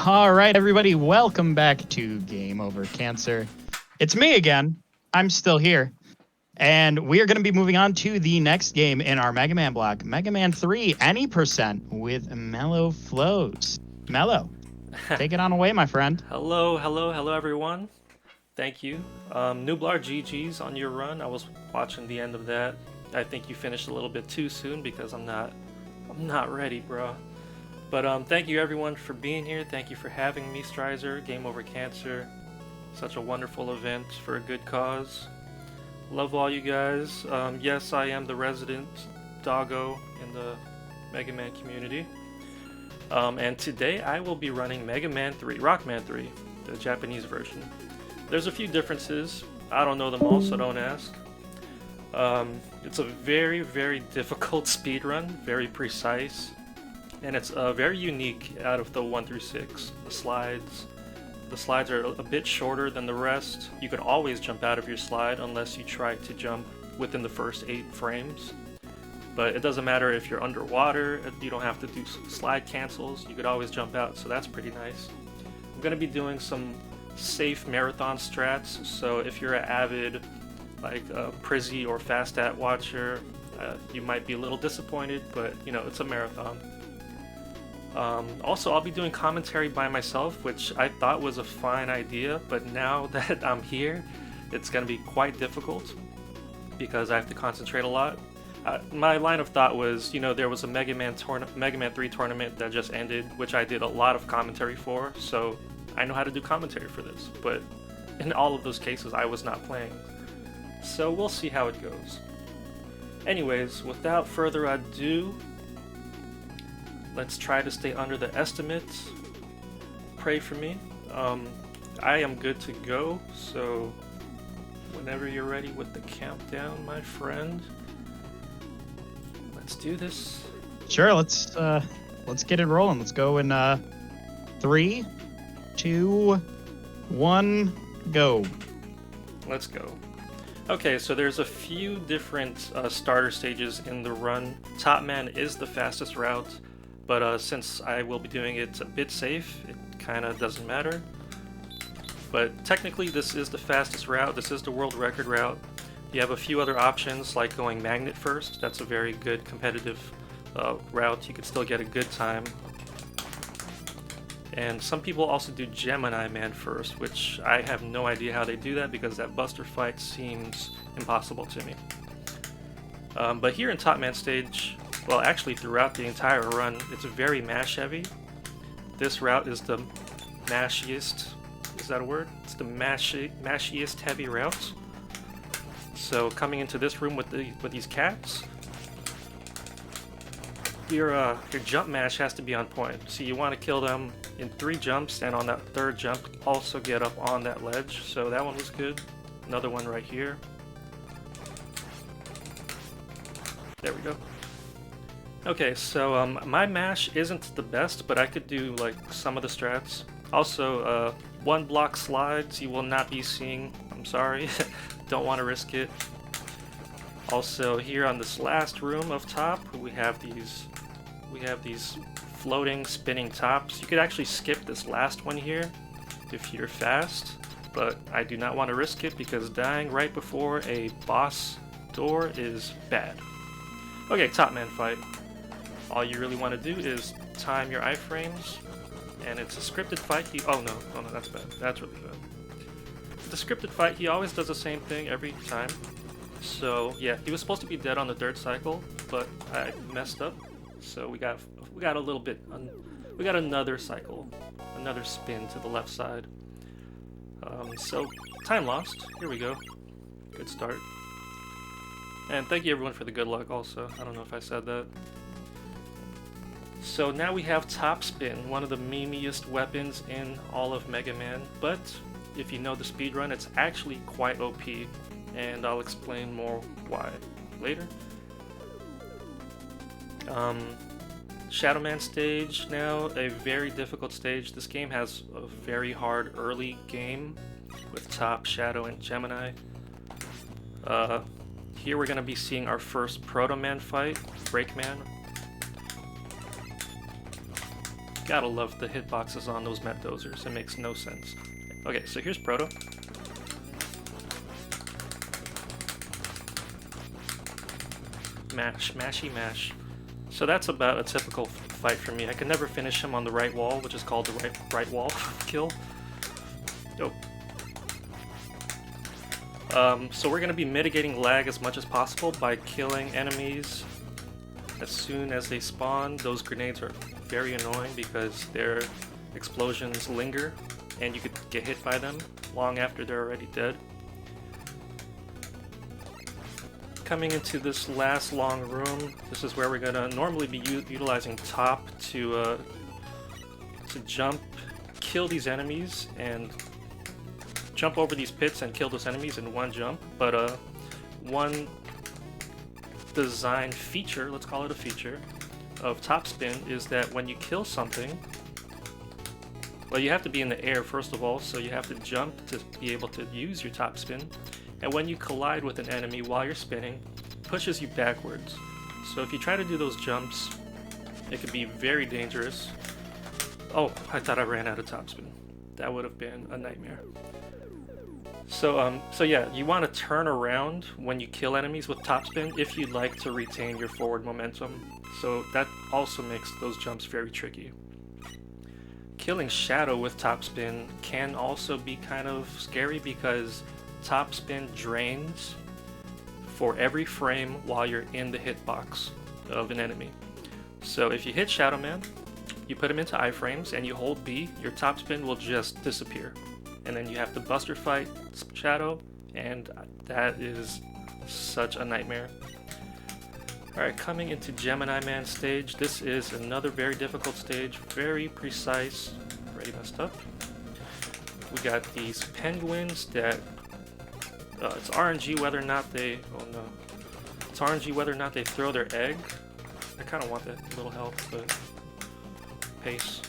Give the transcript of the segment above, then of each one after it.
All right, everybody, welcome back to Game Over Cancer. It's me again. I'm still here. And we are going to be moving on to the next game in our Mega Man block, Mega Man 3, Any Percent with MelloFlowz. Mello, take it on away, my friend. Hello everyone. Thank you. Nublar GG's on your run. I was watching the end of that. I think you finished a little bit too soon because I'm not ready, bro. But thank you everyone for being here. Thank you for having me, Strizer, Game Over Cancer. Such a wonderful event for a good cause. Love all you guys. Yes, I am the resident doggo in the Mega Man community. And today I will be running Mega Man 3, Rockman 3, the Japanese version. There's a few differences. I don't know them all, so don't ask. It's a very, very difficult speedrun, very precise, and it's very unique out of the 1 through 6. The slides are a bit shorter than the rest. You could always jump out of your slide unless you try to jump within the first 8 frames. But it doesn't matter if you're underwater, you don't have to do slide cancels, you could always jump out, so that's pretty nice. I'm going to be doing some safe marathon strats, so if you're an avid like Prizzy or Fastat watcher, you might be a little disappointed, but you know, it's a marathon. Also, I'll be doing commentary by myself, which I thought was a fine idea, but now that I'm here, it's going to be quite difficult because I have to concentrate a lot. My line of thought was, you know, there was a Mega Man 3 tournament that just ended, which I did a lot of commentary for, so I know how to do commentary for this, but in all of those cases I was not playing. So we'll see how it goes. Anyways, without further ado, let's try to stay under the estimate. Pray for me. I am good to go, so whenever you're ready with the countdown, my friend. Let's do this. Sure, let's get it rolling. Let's go in 3, 2, 1, go. Let's go. Okay, so there's a few different starter stages in the run. Top Man is the fastest route, but since I will be doing it a bit safe, it kind of doesn't matter. But technically this is the fastest route, this is the world record route. You have a few other options like going Magnet first, that's a very good competitive route, you could still get a good time. And some people also do Gemini Man first, which I have no idea how they do that because that Buster fight seems impossible to me. But here in Top Man stage, well actually throughout the entire run, it's very mash heavy. This route is the mashiest, is that a word? It's the mashiest heavy route. So coming into this room with these cats, your jump mash has to be on point. So you want to kill them in 3 jumps, and on that 3rd jump also get up on that ledge. So that one was good. Another one right here. There we go. Okay, so my mash isn't the best, but I could do like some of the strats. Also, 1 block slides you will not be seeing. I'm sorry. Don't want to risk it. Also, here on this last room of top, we have these floating, spinning tops. You could actually skip this last one here if you're fast, but I do not want to risk it because dying right before a boss door is bad. Okay, Top Man fight. All you really want to do is time your iframes, and it's a scripted fight. Oh no, that's bad. That's really bad. The scripted fight, he always does the same thing every time. So yeah, he was supposed to be dead on the 3rd cycle, but I messed up. So we got a little bit, we got another cycle, another spin to the left side. So time lost. Here we go. Good start. And thank you everyone for the good luck also. I don't know if I said that. So now we have Top Spin, one of the memeiest weapons in all of Mega Man, but if you know the speedrun, it's actually quite OP, and I'll explain more why later. Shadow Man stage now, a very difficult stage. This game has a very hard early game with Top, Shadow, and Gemini. Here we're going to be seeing our first Proto Man fight, Breakman. Gotta love the hitboxes on those Met Dozers. It makes no sense. Okay, so here's Proto. Mash, mashy mash. So that's about a typical fight for me. I can never finish him on the right wall, which is called the right wall kill. Oh. So we're going to be mitigating lag as much as possible by killing enemies as soon as they spawn. Those grenades are very annoying because their explosions linger and you could get hit by them long after they're already dead. Coming into this last long room, this is where we're going to normally be utilizing top to jump, kill these enemies, and jump over these pits and kill those enemies in one jump. But one design feature, let's call it a feature, of top spin is that when you kill something, well, you have to be in the air first of all, so you have to jump to be able to use your top spin. And when you collide with an enemy while you're spinning, it pushes you backwards. So if you try to do those jumps, it could be very dangerous. Oh, I thought I ran out of top spin. That would have been a nightmare. So yeah, you want to turn around when you kill enemies with top spin if you'd like to retain your forward momentum. So that also makes those jumps very tricky. Killing Shadow with top spin can also be kind of scary because top spin drains for every frame while you're in the hitbox of an enemy. So if you hit Shadow Man, you put him into iframes and you hold B, your top spin will just disappear. And then you have to buster fight Shadow, and that is such a nightmare. Alright, coming into Gemini Man stage, this is another very difficult stage, very precise. Already messed up. We got these penguins that it's RNG whether or not they, oh no, it's RNG whether or not they throw their egg. I kind of want that little help, but pace.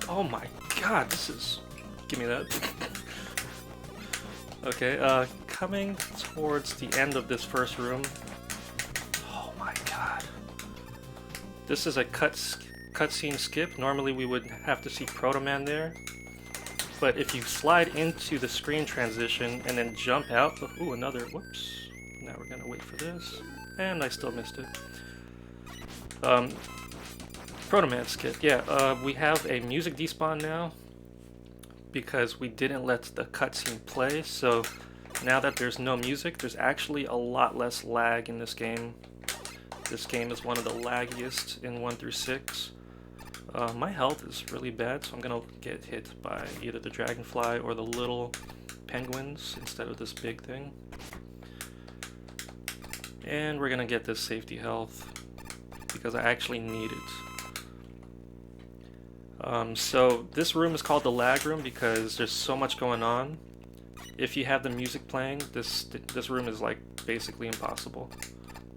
Oh my god, this is, give me that. Okay, coming towards the end of this first room. Oh my god. This is a cutscene skip. Normally we would have to see Proto Man there. But if you slide into the screen transition and then jump out, ooh, another, whoops. Now we're gonna wait for this. And I still missed it. Proto Man skip, yeah, we have a music despawn now because we didn't let the cutscene play, so now that there's no music, there's actually a lot less lag in this game. This game is one of the laggiest in 1 through 6. My health is really bad, so I'm gonna get hit by either the dragonfly or the little penguins instead of this big thing. And we're gonna get this safety health because I actually need it. So this room is called the lag room because there's so much going on. If you have the music playing, this room is like basically impossible.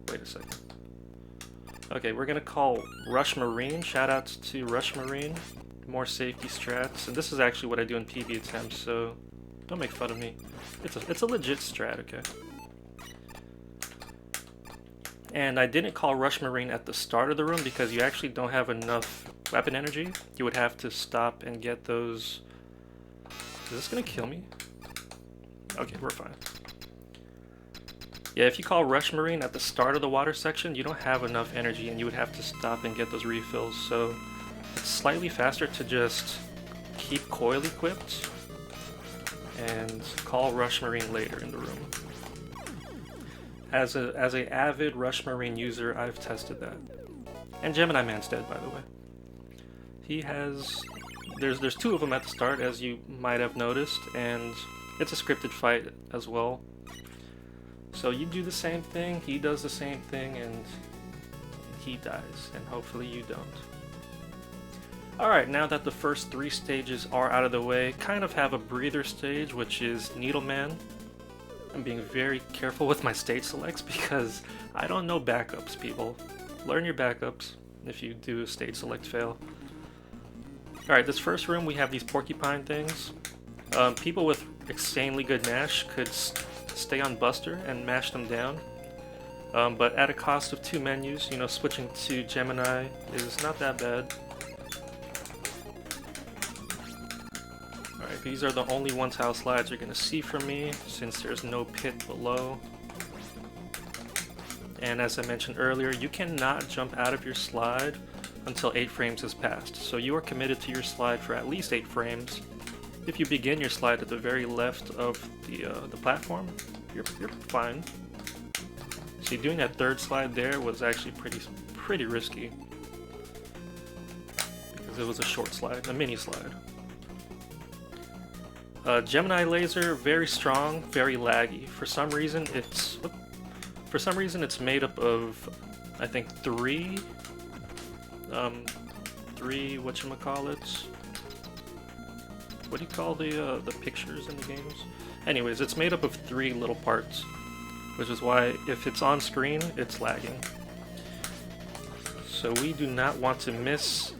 Wait a second. Okay, we're gonna call Rush Marine. Shoutouts to Rush Marine. More safety strats, and this is actually what I do in PB attempts, so don't make fun of me. It's a legit strat, okay? And I didn't call Rush Marine at the start of the room because you actually don't have enough weapon energy. You would have to stop and get those. Is this gonna kill me? Okay, we're fine. Yeah, if you call Rush Marine at the start of the water section, you don't have enough energy and you would have to stop and get those refills, so it's slightly faster to just keep coil equipped and call Rush Marine later in the room. As a avid Rush Marine user, I've tested that. And Gemini Man's dead, by the way. He has... There's two of them at the start, as you might have noticed, and it's a scripted fight as well. So you do the same thing, he does the same thing, and he dies, and hopefully you don't. Alright, now that the first 3 stages are out of the way, kind of have a breather stage, which is Needle Man. I'm being very careful with my stage selects because I don't know backups, people. Learn your backups if you do a stage select fail. Alright, this first room we have these porcupine things. People with insanely good mash could stay on Buster and mash them down. but at a cost of 2 menus, you know, switching to Gemini is not that bad. Alright, these are the only one-tile slides you're going to see from me, since there's no pit below. And as I mentioned earlier, you cannot jump out of your slide until 8 frames has passed. So you are committed to your slide for at least 8 frames. If you begin your slide at the very left of the platform, you're fine. See, doing that third slide there was actually pretty risky, because it was a short slide, a mini slide. Gemini laser, very strong, very laggy. For some reason, it's made up of, I think, three whatchamacallits? What do you call the pictures in the games? Anyways, it's made up of 3 little parts, which is why if it's on screen, it's lagging. So we do not want to miss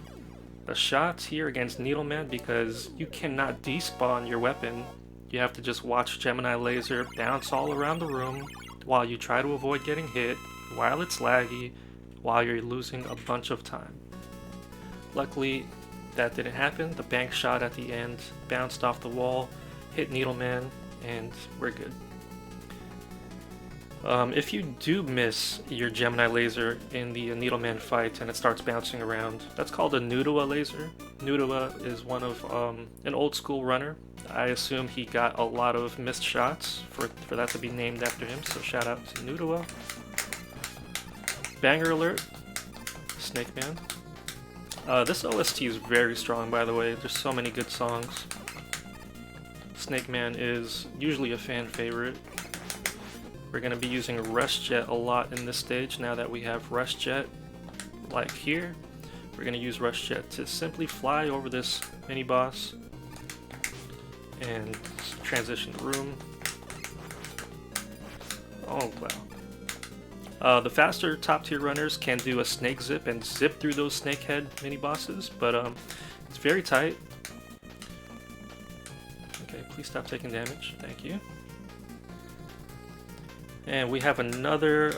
a shot here against Needleman, because you cannot despawn your weapon. You have to just watch Gemini laser bounce all around the room while you try to avoid getting hit, while it's laggy, while you're losing a bunch of time. Luckily, that didn't happen. The bank shot at the end bounced off the wall, hit Needleman, and we're good. If you do miss your Gemini laser in the Needleman fight and it starts bouncing around, that's called a Nudawa laser. Nudawa is one of an old school runner. I assume he got a lot of missed shots for that to be named after him, so shout out to Nudawa. Banger alert, Snake Man. This OST is very strong, by the way. There's so many good songs. Snake Man is usually a fan favorite. We're going to be using Rush Jet a lot in this stage now that we have Rush Jet, like here. We're going to use Rush Jet to simply fly over this mini boss and transition the room. Oh wow. The faster top tier runners can do a snake zip and zip through those snakehead mini bosses, but it's very tight. Okay, please stop taking damage. Thank you. And we have another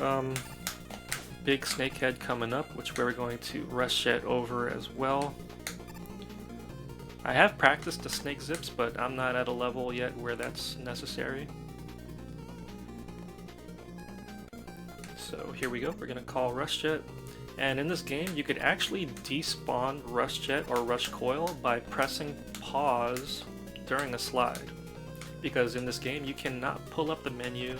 big snakehead coming up, which we're going to Rush Jet over as well. I have practiced the snake zips, but I'm not at a level yet where that's necessary. So here we go, we're going to call Rush Jet. And in this game, you could actually despawn Rush Jet or Rush Coil by pressing pause during a slide. Because in this game, you cannot pull up the menu.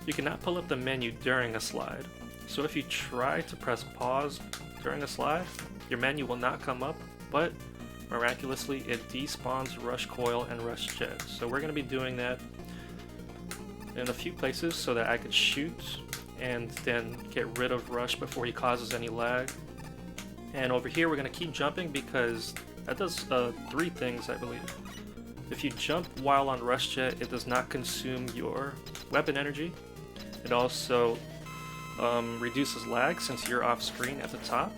You cannot pull up the menu during a slide. So if you try to press pause during a slide, your menu will not come up, but miraculously it despawns Rush Coil and Rush Jet. So we're going to be doing that in a few places so that I could shoot and then get rid of Rush before he causes any lag. And over here we're going to keep jumping because that does 3 things, I believe. If you jump while on Rush Jet, it does not consume your weapon energy. It also reduces lag since you're off screen at the top.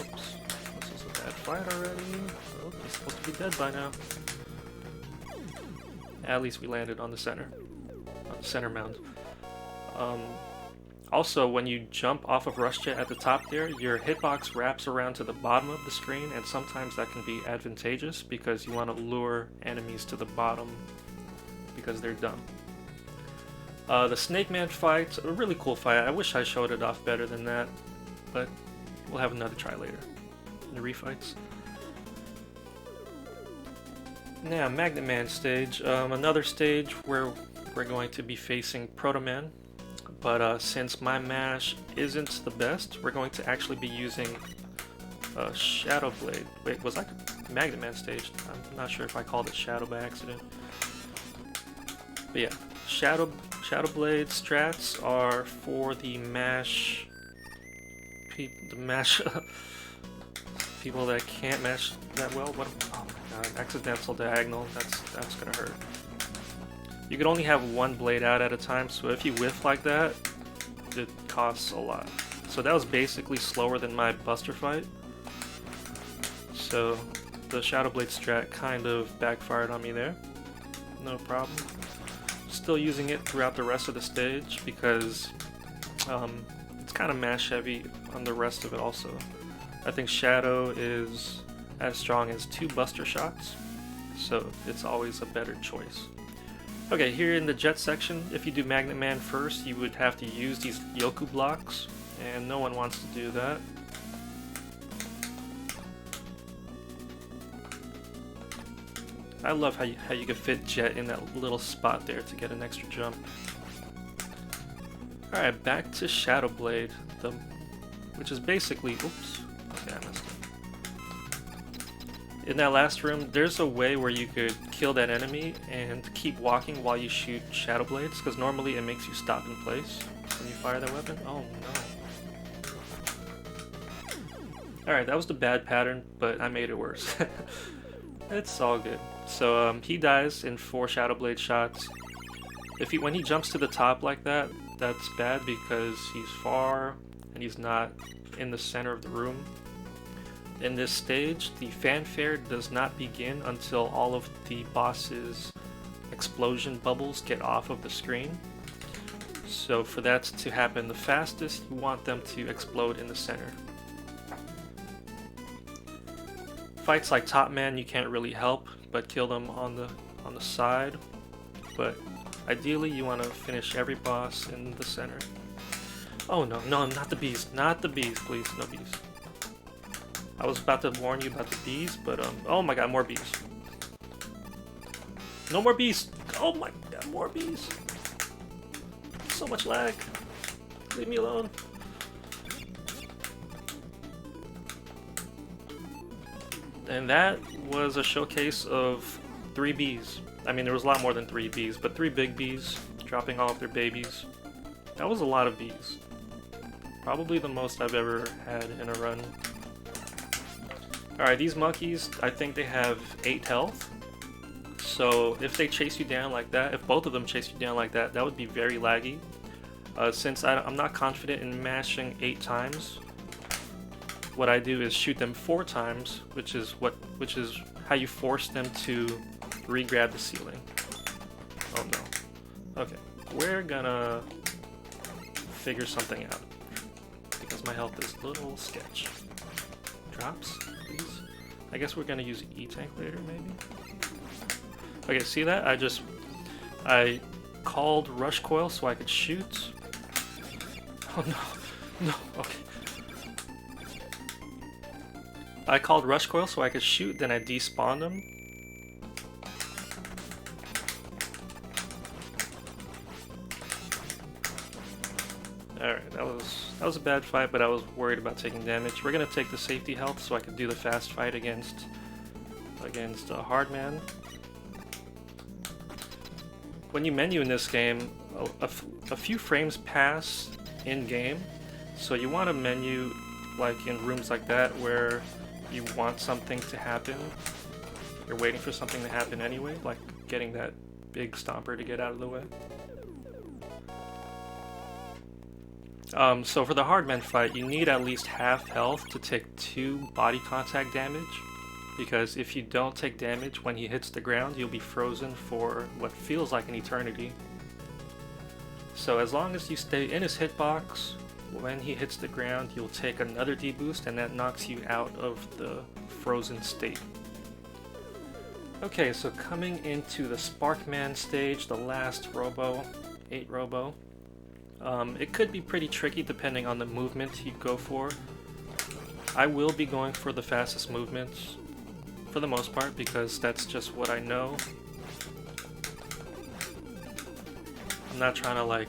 Oops, this is a bad fight already. Oh, he's supposed to be dead by now. At least we landed on the center mound. Also, when you jump off of Rush Jet at the top there, your hitbox wraps around to the bottom of the screen, and sometimes that can be advantageous because you want to lure enemies to the bottom because they're dumb. The Snake Man fight, a really cool fight. I wish I showed it off better than that, but we'll have another try later in the refights. Now, Magnet Man stage, another stage where we're going to be facing Proto Man, but since my mash isn't the best, we're going to actually be using Shadow Blade. Wait, was that Magnet Man stage? I'm not sure if I called it Shadow by accident. But yeah, Shadow Blade strats are for the mash people that can't mash that well. What? Oh my god! Accidental diagonal. That's gonna hurt. You can only have one blade out at a time, so if you whiff like that, it costs a lot. So that was basically slower than my Buster fight. So the Shadow Blade strat kind of backfired on me there. No problem. Still using it throughout the rest of the stage because It's kind of mash heavy on the rest of it also. I think Shadow is as strong as 2 Buster Shots, so it's always a better choice. Okay, here in the jet section, if you do Magnet Man first, you would have to use these Yoku blocks, and no one wants to do that. I love how you can fit Jet in that little spot there to get an extra jump. Alright, back to Shadow Blade, which is basically... Oops. Okay, I messed up. In that last room, there's a way where you could kill that enemy and keep walking while you shoot Shadow Blades, because normally it makes you stop in place when you fire that weapon. Oh no. Alright, that was the bad pattern, but I made it worse. It's all good. So he dies in 4 Shadow Blade shots. When he jumps to the top like that, that's bad because he's far and he's not in the center of the room. In this stage, the fanfare does not begin until all of the boss's explosion bubbles get off of the screen. So for that to happen the fastest, you want them to explode in the center. Fights like Top Man, you can't really help but kill them on the side, but ideally you want to finish every boss in the center. Oh no, not the bees, please, no bees. I was about to warn you about the bees, but oh my god, more bees. No more bees! Oh my god, more bees! So much lag. Leave me alone. And that was a showcase of 3 bees. I mean, there was a lot more than 3 bees, but 3 big bees dropping all of their babies. That was a lot of bees. Probably the most I've ever had in a run. Alright, these monkeys, I think they have 8 health. So if they chase you down like that, if both of them chase you down like that, that would be very laggy. Since I'm not confident in mashing 8 times, what I do is shoot them 4 times, which is how you force them to re-grab the ceiling. Oh no. Okay, we're gonna figure something out because my health is a little sketch. Drops, please. I guess we're gonna use E-Tank later, maybe. Okay, see that? I called Rush Coil so I could shoot. Oh no, okay. I called Rush Coil so I could shoot, then I despawned him. Alright, that was a bad fight, but I was worried about taking damage. We're gonna take the safety health so I can do the fast fight against Hardman. When you menu in this game, a few frames pass in game, so you want to menu like in rooms like that where you want something to happen. You're waiting for something to happen anyway, like getting that big stomper to get out of the way. So for the Hardman fight, you need at least half health to take 2 body contact damage, because if you don't take damage when he hits the ground, you'll be frozen for what feels like an eternity. So as long as you stay in his hitbox, when he hits the ground, you'll take another deboost, and that knocks you out of the frozen state. Okay, so coming into the Sparkman stage, the last Robo, 8 Robo. It could be pretty tricky depending on the movement you go for. I will be going for the fastest movements for the most part because that's just what I know. I'm not trying to like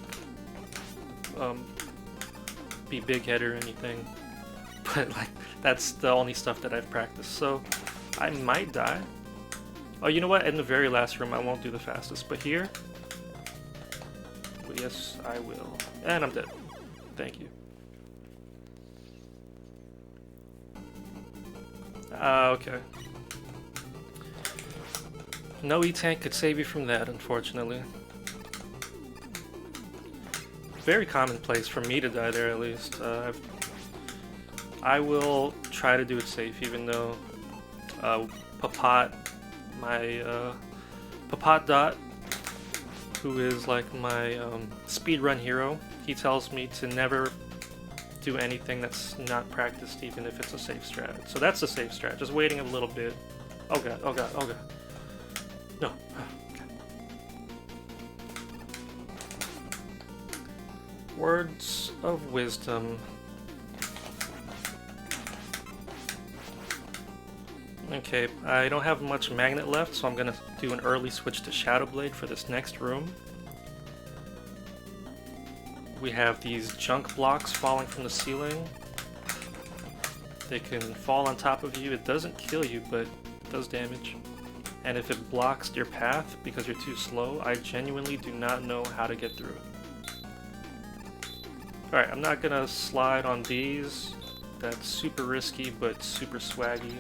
be big-headed or anything, but like that's the only stuff that I've practiced, so I might die. Oh, you know what? In the very last room I won't do the fastest, but here, well, yes I will. And I'm dead. Thank you. Okay. No E-Tank could save you from that, unfortunately. Very commonplace for me to die there, at least. I will try to do it safe, even though Papat, my Papat Dot, who is like my speedrun hero, he tells me to never do anything that's not practiced, even if it's a safe strat. So that's a safe strat, just waiting a little bit. Oh god, oh god, oh god. No. Okay. Words of wisdom. Okay, I don't have much magnet left, so I'm gonna do an early switch to Shadow Blade for this next room. We have these junk blocks falling from the ceiling. They can fall on top of you. It doesn't kill you, but it does damage. And if it blocks your path because you're too slow, I genuinely do not know how to get through. Alright, I'm not gonna slide on these. That's super risky, but super swaggy.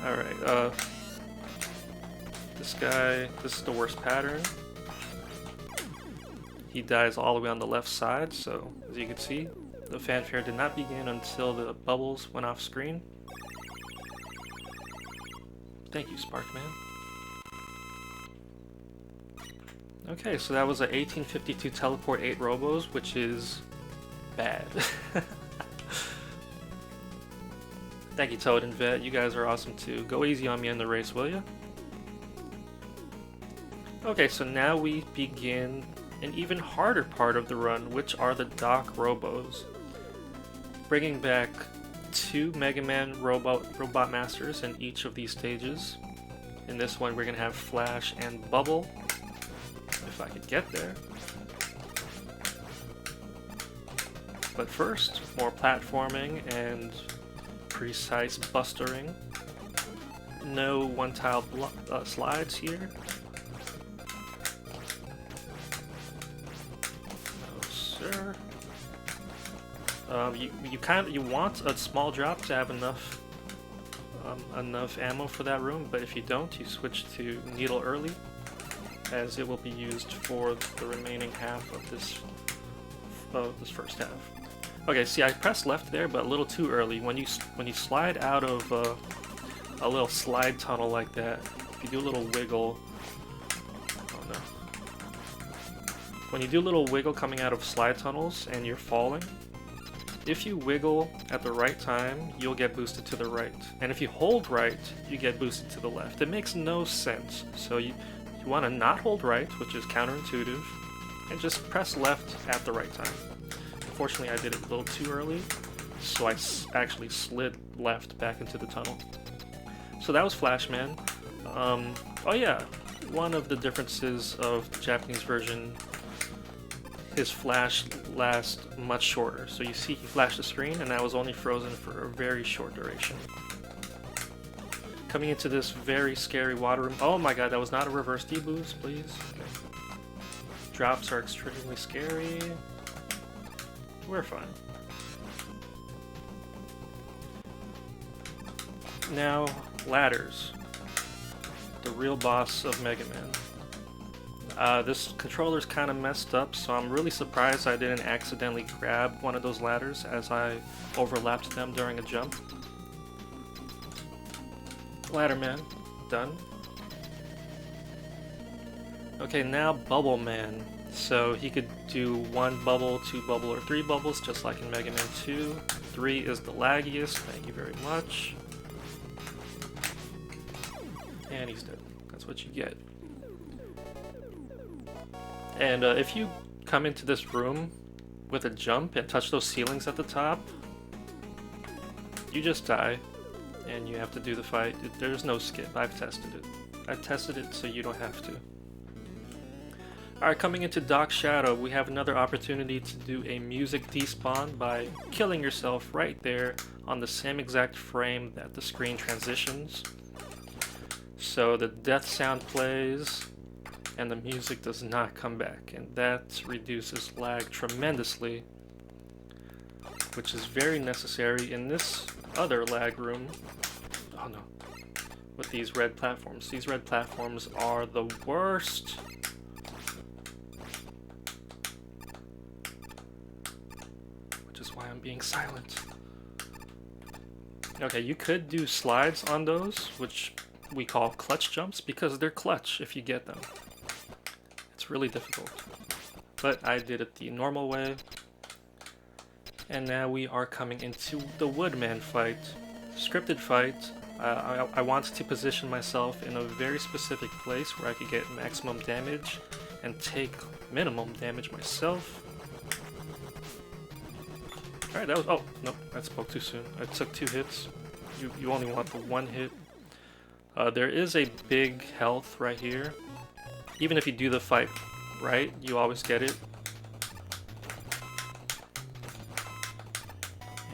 Alright, this guy, this is the worst pattern. He dies all the way on the left side, so as you can see, the fanfare did not begin until the bubbles went off screen. Thank you, Sparkman. Okay, so that was a 1852 teleport 8 robos, which is bad. Thank you, Toad and Vet. You guys are awesome too. Go easy on me in the race, will ya? Okay, so now we begin an even harder part of the run, which are the Dock Robos. Bringing back 2 Mega Man Robot Masters in each of these stages. In this one, we're going to have Flash and Bubble, if I could get there. But first, more platforming and precise bustering. No one-tile slides here. No, sir. You want a small drop to have enough ammo for that room, but if you don't, you switch to Needle early, as it will be used for the remaining half of this first half. Okay, see, I pressed left there, but a little too early. When you slide out of a little slide tunnel like that, if you do a little wiggle, oh no. When you do a little wiggle coming out of slide tunnels and you're falling, if you wiggle at the right time, you'll get boosted to the right. And if you hold right, you get boosted to the left. It makes no sense. So you want to not hold right, which is counterintuitive, and just press left at the right time. Unfortunately, I did it a little too early, so I actually slid left back into the tunnel. So that was Flashman. Oh yeah, one of the differences of the Japanese version, his flash lasts much shorter. So you see he flashed the screen, and that was only frozen for a very short duration. Coming into this very scary water room. Oh my god, that was not a reverse D-boost, please. Okay. Drops are extremely scary. We're fine. Now, ladders. The real boss of Mega Man. This controller's kind of messed up, so I'm really surprised I didn't accidentally grab one of those ladders as I overlapped them during a jump. Ladder Man, done. Okay, now Bubble Man. So he could do 1 bubble, 2 bubble, or 3 bubbles, just like in Mega Man 2. 3 is the laggiest, thank you very much. And he's dead. That's what you get. And if you come into this room with a jump and touch those ceilings at the top, you just die, and you have to do the fight. There's no skip. I've tested it. I've tested it so you don't have to. Alright, coming into Dock Shadow, we have another opportunity to do a music despawn by killing yourself right there on the same exact frame that the screen transitions. So the death sound plays, and the music does not come back, and that reduces lag tremendously, which is very necessary in this other lag room. Oh no. With these red platforms. These red platforms are the worst. Which is why I'm being silent. Okay, you could do slides on those, which we call clutch jumps because they're clutch if you get them. It's really difficult. But I did it the normal way. And now we are coming into the Woodman fight. Scripted fight. I want to position myself in a very specific place where I could get maximum damage and take minimum damage myself. Alright, that was... Oh, no, I spoke too soon. I took 2 hits. You only want the 1 hit. There is a big health right here. Even if you do the fight right, you always get it.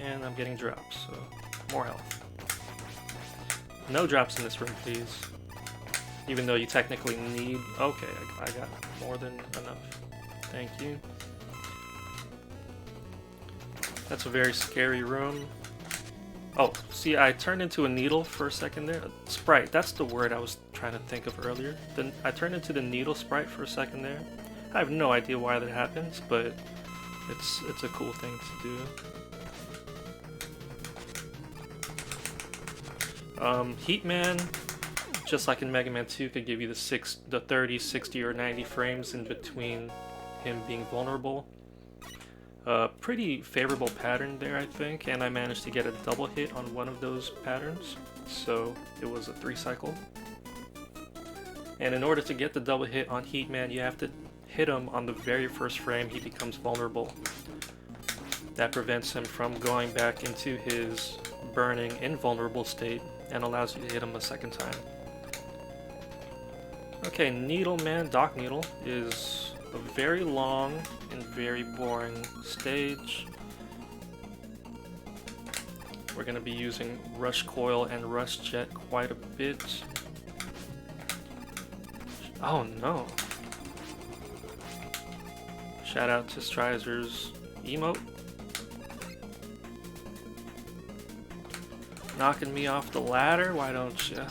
And I'm getting drops, so more health. No drops in this room, please. Even though you technically need... Okay, I got more than enough. Thank you. That's a very scary room. Oh, see, I turned into a needle for a second there. Sprite, that's the word I was trying to think of earlier. Then I turned into the needle sprite for a second there. I have no idea why that happens, but it's a cool thing to do. Heatman, just like in Mega Man 2, could give you the 30, 60, or 90 frames in between him being vulnerable. Pretty favorable pattern there, I think, and I managed to get a double hit on one of those patterns, so it was a 3 cycle. And in order to get the double hit on Heatman, you have to hit him on the very first frame he becomes vulnerable. That prevents him from going back into his burning invulnerable state and allows you to hit him a second time. Okay, Needle Man, Doc Needle, is a very long and very boring stage. We're going to be using Rush Coil and Rush Jet quite a bit. Oh no. Shout out to Strizer's emote. Knocking me off the ladder, why don't you?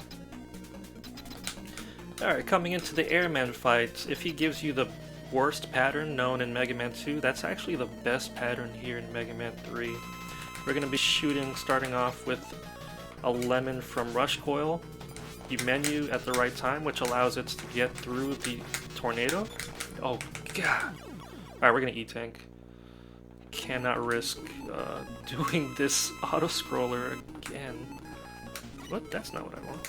Alright, coming into the Airman fight, if he gives you the worst pattern known in Mega Man 2, that's actually the best pattern here in Mega Man 3. We're going to be shooting, starting off with a lemon from Rush Coil. You menu at the right time, which allows it to get through the tornado. Oh god. Alright, we're going to E-Tank. Cannot risk doing this auto-scroller again. What? That's not what I want.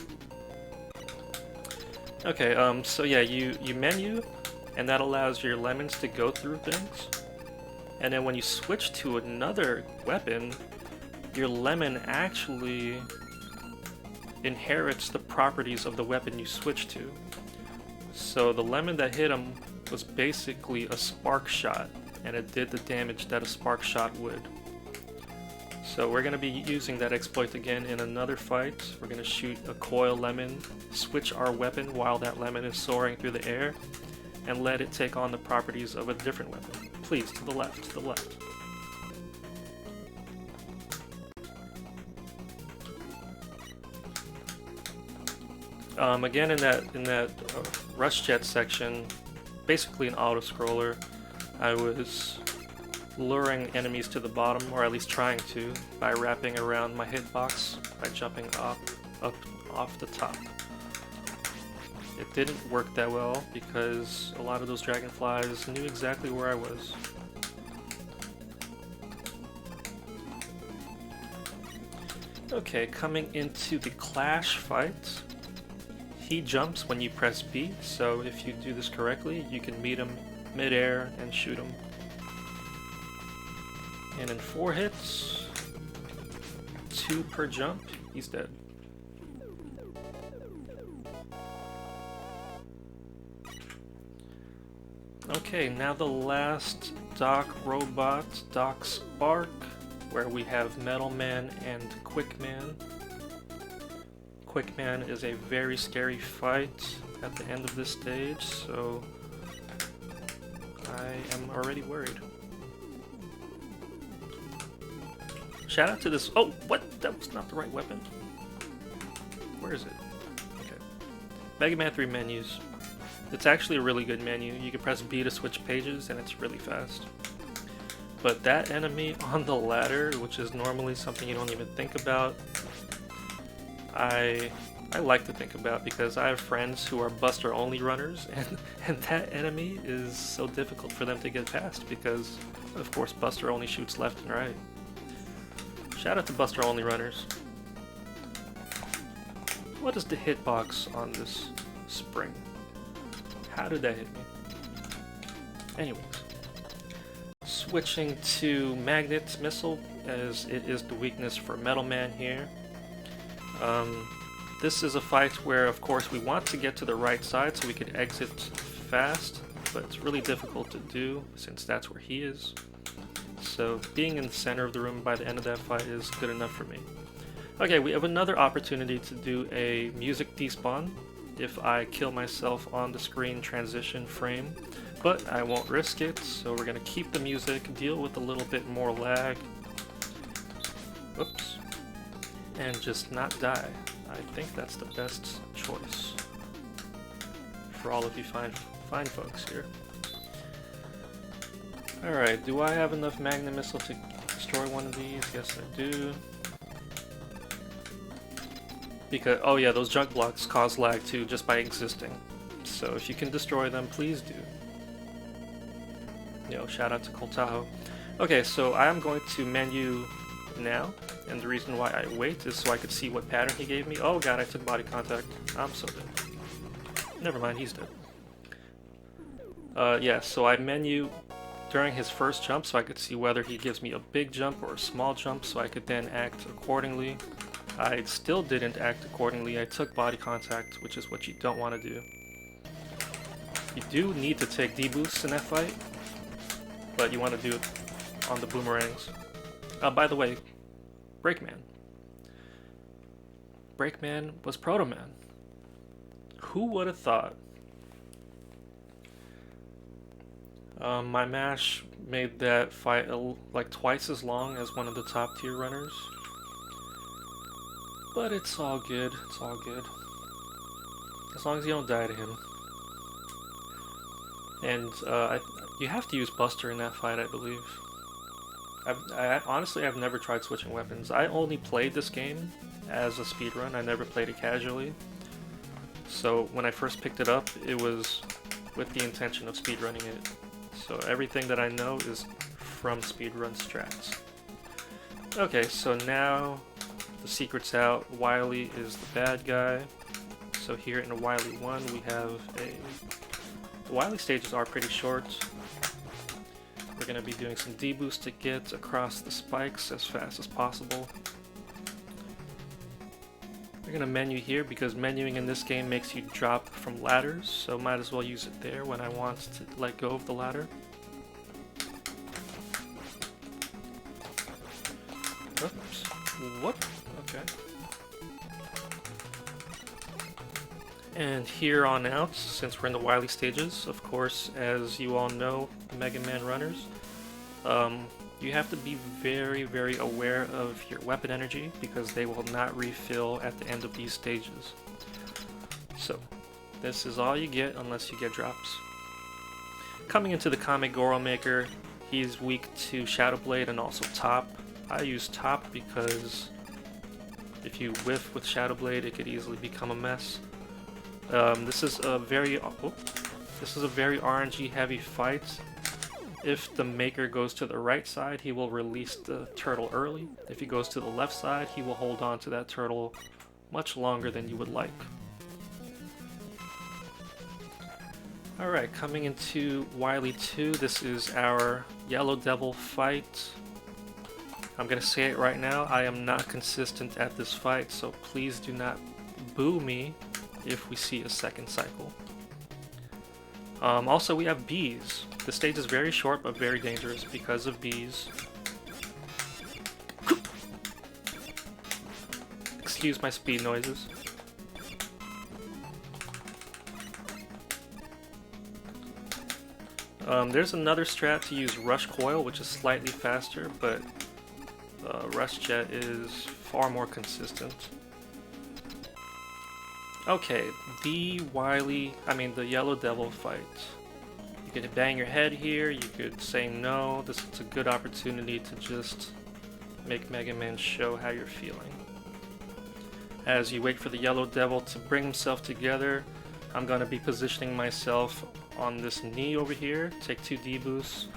Okay, so yeah, you menu, and that allows your lemons to go through things. And then when you switch to another weapon, your lemon actually inherits the properties of the weapon you switch to. So the lemon that hit him was basically a spark shot, and it did the damage that a spark shot would. So we're going to be using that exploit again in another fight. We're going to shoot a coil lemon, switch our weapon while that lemon is soaring through the air, and let it take on the properties of a different weapon. Please, to the left, to the left. Again, in that Rush Jet section, basically an auto-scroller, I was luring enemies to the bottom, or at least trying to, by wrapping around my hitbox by jumping up off the top. It didn't work that well because a lot of those dragonflies knew exactly where I was. Okay, coming into the Clash fight. He jumps when you press B, so if you do this correctly, you can meet him mid-air and shoot him. And in 4 hits, 2 per jump, he's dead. Okay, now the last Doc robot, Doc Spark, where we have Metal Man and Quick Man. Quick Man is a very scary fight at the end of this stage, so I am already worried. Shout out to this. Oh, what? That was not the right weapon. Where is it? Okay. Mega Man 3 menus. It's actually a really good menu. You can press B to switch pages, and it's really fast. But that enemy on the ladder, which is normally something you don't even think about, I I like to think about, because I have friends who are Buster only runners, and that enemy is so difficult for them to get past because, of course, Buster only shoots left and right. Shout out to Buster only runners. What is the hitbox on this spring? How did that hit me? Anyways, switching to Magnet Missile, as it is the weakness for Metal Man here. This is a fight where, of course, we want to get to the right side so we can exit fast, but it's really difficult to do since that's where he is. So being in the center of the room by the end of that fight is good enough for me. Okay, we have another opportunity to do a music despawn if I kill myself on the screen transition frame, but I won't risk it, so we're gonna keep the music, deal with a little bit more lag, whoops, and just not die. I think that's the best choice for all of you fine folks here. Alright, do I have enough Magnet Missile to destroy one of these? Yes, I do. Because, oh yeah, those junk blocks cause lag too just by existing. So if you can destroy them, please do. You know, shout out to Coltaho. Okay, so I'm going to menu now, and the reason why I wait is so I could see what pattern he gave me. Oh god, I took body contact. I'm so dead. Never mind, he's dead. Yeah, so I menu during his first jump so I could see whether he gives me a big jump or a small jump so I could then act accordingly. I still didn't act accordingly. I took body contact, which is what you don't want to do. You do need to take deboosts in that fight, but you want to do it on the boomerangs. By the way, Breakman. Breakman was Proto Man. Who would have thought? My mash made that fight like twice as long as one of the top tier runners. But it's all good, it's all good. As long as you don't die to him. And you have to use Buster in that fight, I believe. Honestly, I've never tried switching weapons. I only played this game as a speedrun, I never played it casually. So when I first picked it up, it was with the intention of speedrunning it. So everything that I know is from speedrun strats. Okay, so now the secret's out. Wily is the bad guy. So here in Wily 1 we have the Wily stages are pretty short. We're going to be doing some deboost to get across the spikes as fast as possible. We're going to menu here because menuing in this game makes you drop from ladders, so might as well use it there when I want to let go of the ladder. Oops. Whoop. Okay. And here on out, since we're in the Wily stages, of course, as you all know, Mega Man runners, you have to be very, very aware of your weapon energy because they will not refill at the end of these stages. So, this is all you get unless you get drops. Coming into the Kame Goro Maker, he's weak to Shadow Blade and also Top. I use Top because if you whiff with Shadow Blade, it could easily become a mess. This is a very RNG heavy fight. If the Maker goes to the right side, he will release the turtle early. If he goes to the left side, he will hold on to that turtle much longer than you would like. Alright, coming into Wily 2, this is our Yellow Devil fight. I'm gonna say it right now, I am not consistent at this fight, so please do not boo me if we see a second cycle. Also, we have bees. The stage is very short but very dangerous because of bees. Excuse my speed noises. There's another strat to use Rush Coil, which is slightly faster, but Rush Jet is far more consistent. Okay, the Yellow Devil fight. You could bang your head here, you could say no. This is a good opportunity to just make Mega Man show how you're feeling. As you wait for the yellow devil to bring himself together, I'm going to be positioning myself on this knee over here. Take 2 D-boosts.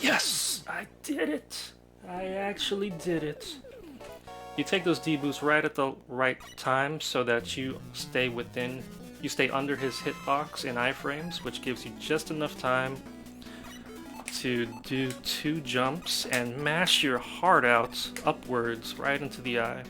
Yes! I did it! I actually did it. You take those D-boosts right at the right time so that you stay under his hitbox in iframes, which gives you just enough time to do 2 jumps and mash your heart out upwards right into the eye.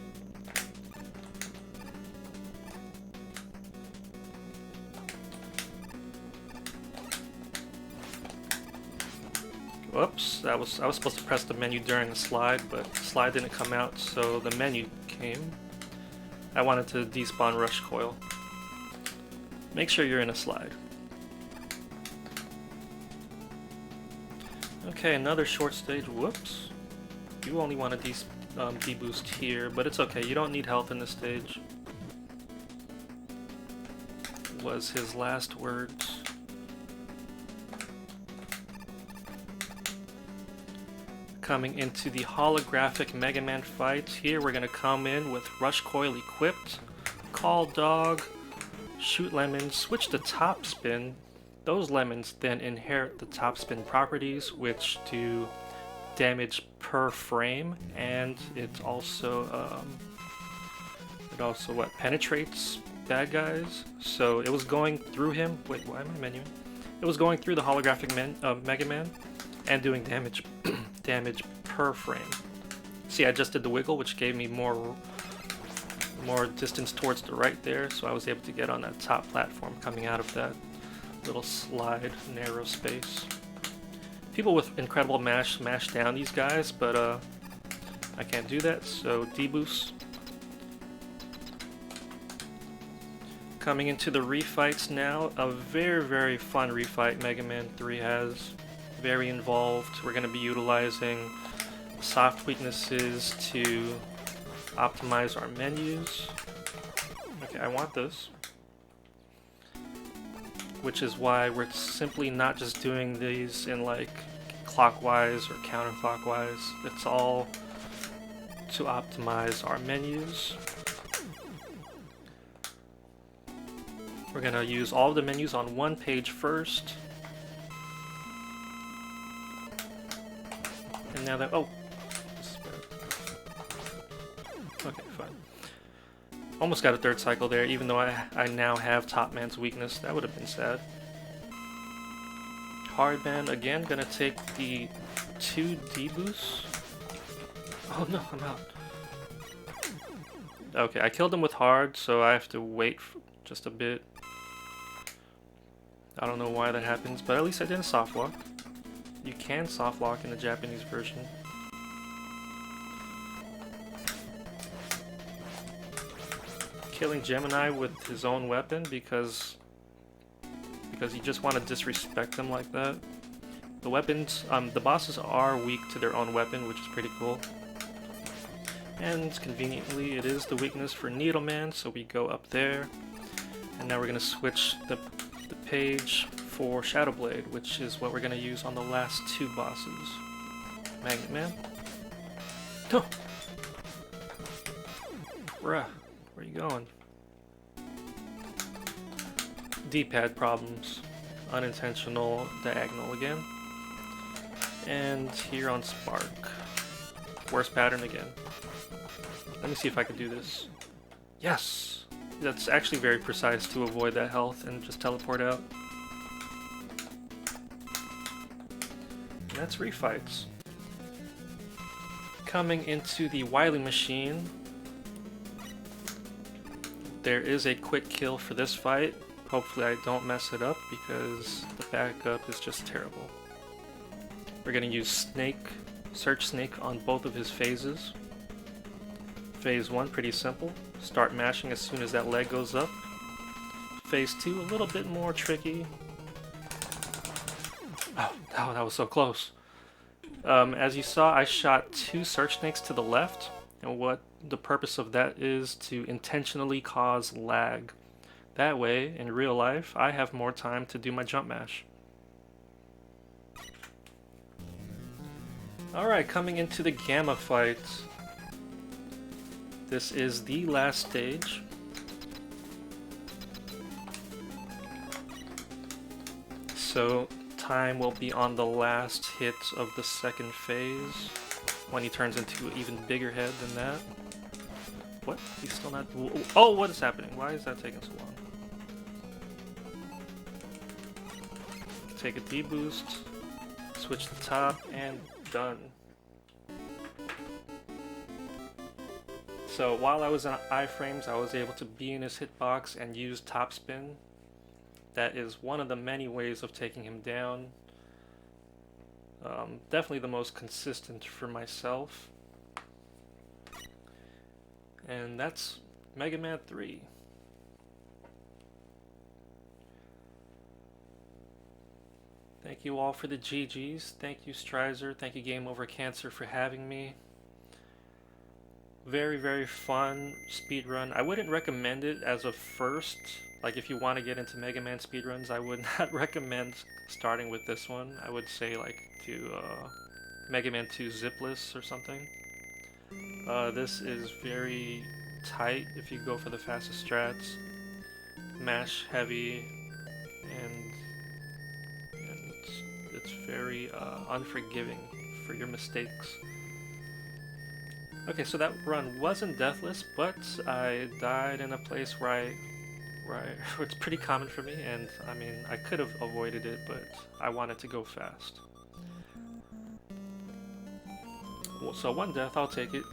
Whoops, I was supposed to press the menu during the slide, but the slide didn't come out, so the menu came. I wanted to despawn Rush Coil. Make sure you're in a slide. Okay, another short stage. Whoops. You only want to deboost here, but it's okay. You don't need health in this stage. Was his last words. Coming into the holographic Mega Man fight. Here we're going to come in with Rush Coil equipped, Call Dog, Shoot Lemons, switch to Top Spin. Those lemons then inherit the Top Spin properties, which do damage per frame, and it also penetrates bad guys. So it was going through him. Wait, why am I menuing? It was going through the holographic Mega Man and doing damage damage per frame. See, I just did the wiggle, which gave me more distance towards the right there, so I was able to get on that top platform coming out of that little slide narrow space. People with incredible mash smash down these guys, but I can't do that, so deboost. Coming into the refights now, a very fun refight Mega Man 3 has. Very involved. We're going to be utilizing soft weaknesses to optimize our menus. Okay, I want this. Which is why we're simply not just doing these in like clockwise or counterclockwise. It's all to optimize our menus. We're going to use all of the menus on one page first. And now that, oh, this is bad. Okay, fine. Almost got a third cycle there, even though I now have Top Man's weakness. That would have been sad. Hard Man, again, gonna take the 2 deboosts. Oh no, I'm out. Okay, I killed him with hard, so I have to wait for just a bit. I don't know why that happens, but at least I didn't soft lock. You can soft lock in the Japanese version. Killing Gemini with his own weapon because you just want to disrespect them like that. The weapons, the bosses are weak to their own weapon, which is pretty cool. And conveniently, it is the weakness for Needleman, so we go up there. And now we're gonna switch the page for Shadow Blade, which is what we're going to use on the last 2 bosses. Magnet Man. No! Bruh, where are you going? D-pad problems. Unintentional diagonal again. And here on Spark. Worst pattern again. Let me see if I can do this. Yes! That's actually very precise to avoid that health and just teleport out. That's refights. Coming into the Wily Machine, there is a quick kill for this fight. Hopefully I don't mess it up because the backup is just terrible. We're going to use Search Snake on both of his phases. Phase 1, pretty simple. Start mashing as soon as that leg goes up. Phase 2, a little bit more tricky. Oh, that was so close. As you saw, I shot 2 Search Snakes to the left, and what the purpose of that is to intentionally cause lag. That way, in real life, I have more time to do my jump mash. Alright, coming into the Gamma fight. This is the last stage. So time will be on the last hit of the second phase, when he turns into an even bigger head than that. What? He's still not... Oh, what is happening? Why is that taking so long? Take a D-boost, switch the top, and done. So while I was in iframes, I was able to be in his hitbox and use top spin. That is one of the many ways of taking him down. Definitely the most consistent for myself. And that's Mega Man 3. Thank you all for the GGs. Thank you, Strizer. Thank you, Game Over Cancer, for having me. Very, very fun speedrun. I wouldn't recommend it as a first. Like, if you want to get into Mega Man speedruns, I would not recommend starting with this one. I would say, like, to Mega Man 2 Zipless or something. This is very tight if you go for the fastest strats. Mash heavy, and it's very unforgiving for your mistakes. Okay, so that run wasn't deathless, but I died in a place where it's pretty common for me, and I mean, I could have avoided it, but I wanted to go fast. Well, so one death, I'll take it,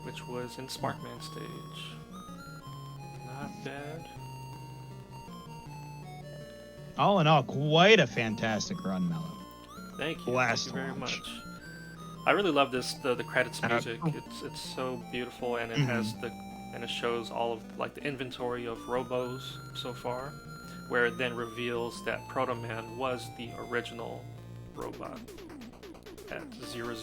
which was in Sparkman stage. Not bad. All in all, quite a fantastic run, Mello. Thank you. Blast Thank you very launch. much. I really love this the credits music. It's so beautiful, and it has it shows all of like the inventory of Robos so far, where it then reveals that Proto Man was the original robot at 000.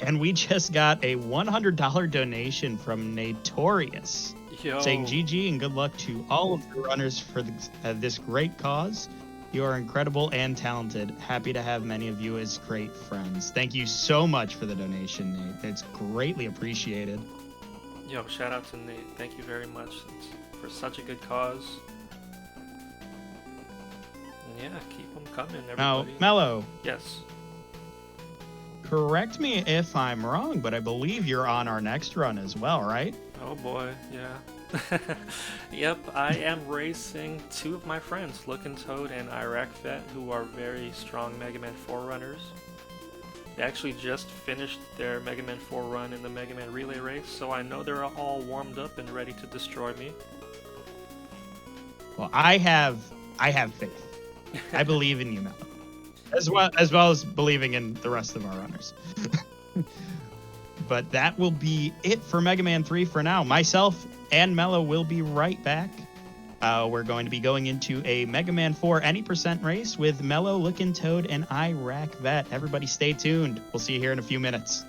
And we just got a $100 donation from Notorious, Yo. saying GG and good luck to all of the runners for this great cause. You are incredible and talented. Happy to have many of you as great friends. Thank you so much for the donation, Nate. It's greatly appreciated. Yo, shout out to Nate. Thank you very much. It's for such a good cause. And yeah, keep them coming, everybody. Now, Mello, Yes. correct me if I'm wrong, but I believe you're on our next run as well, right? Oh boy, yeah. Yep, I am racing two of my friends, Lookin' Toad and Iraq Vet, who are very strong Mega Man 4 runners. They actually just finished their Mega Man 4 run in the Mega Man Relay race, so I know they're all warmed up and ready to destroy me. Well, I have faith. I believe in you, Mello. As well as believing in the rest of our runners. But that will be it for Mega Man 3 for now. Myself and Mello will be right back. We're going to be going into a Mega Man 4 any% race with Mello, Lookin' Toad, and Iraq Vet. Everybody stay tuned. We'll see you here in a few minutes.